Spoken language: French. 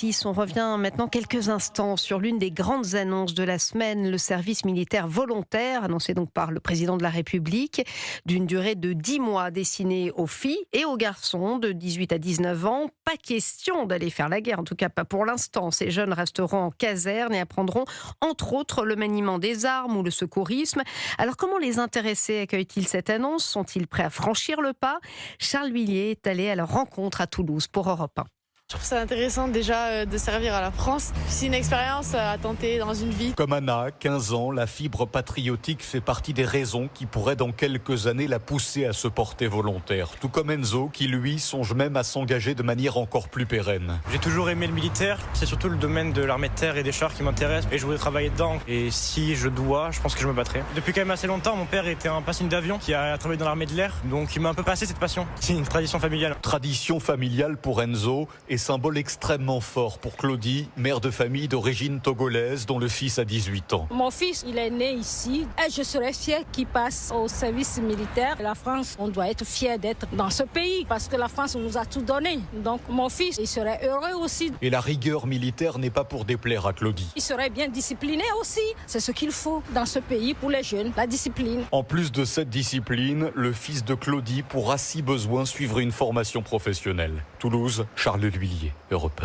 On revient maintenant quelques instants sur l'une des grandes annonces de la semaine, le service militaire volontaire, annoncé donc par le président de la République, d'une durée de 10 mois destiné aux filles et aux garçons de 18 à 19 ans. Pas question d'aller faire la guerre, en tout cas pas pour l'instant. Ces jeunes resteront en caserne et apprendront entre autres le maniement des armes ou le secourisme. Alors comment les intéressés accueillent-ils cette annonce? Sont-ils prêts à franchir le pas? Charles Huillier est allé à leur rencontre à Toulouse pour Europe 1. Je trouve ça intéressant déjà de servir à la France. C'est une expérience à tenter dans une vie. Comme Anna, 15 ans, la fibre patriotique fait partie des raisons qui pourraient dans quelques années la pousser à se porter volontaire. Tout comme Enzo qui, lui, songe même à s'engager de manière encore plus pérenne. J'ai toujours aimé le militaire. C'est surtout le domaine de l'armée de terre et des chars qui m'intéresse. Et je voudrais travailler dedans. Et si je dois, je pense que je me battrai. Depuis quand même assez longtemps, mon père était un passionné d'avion qui a travaillé dans l'armée de l'air. Donc il m'a un peu passé cette passion. C'est une tradition familiale. Tradition familiale pour Enzo et symbole extrêmement fort pour Claudie, mère de famille d'origine togolaise dont le fils a 18 ans. Mon fils, il est né ici et je serais fière qu'il passe au service militaire. La France, on doit être fier d'être dans ce pays parce que la France nous a tout donné. Donc mon fils, il serait heureux aussi. Et la rigueur militaire n'est pas pour déplaire à Claudie. Il serait bien discipliné aussi. C'est ce qu'il faut dans ce pays pour les jeunes, la discipline. En plus de cette discipline, le fils de Claudie pourra si besoin suivre une formation professionnelle. Toulouse, Charles Huillier, Europe 1.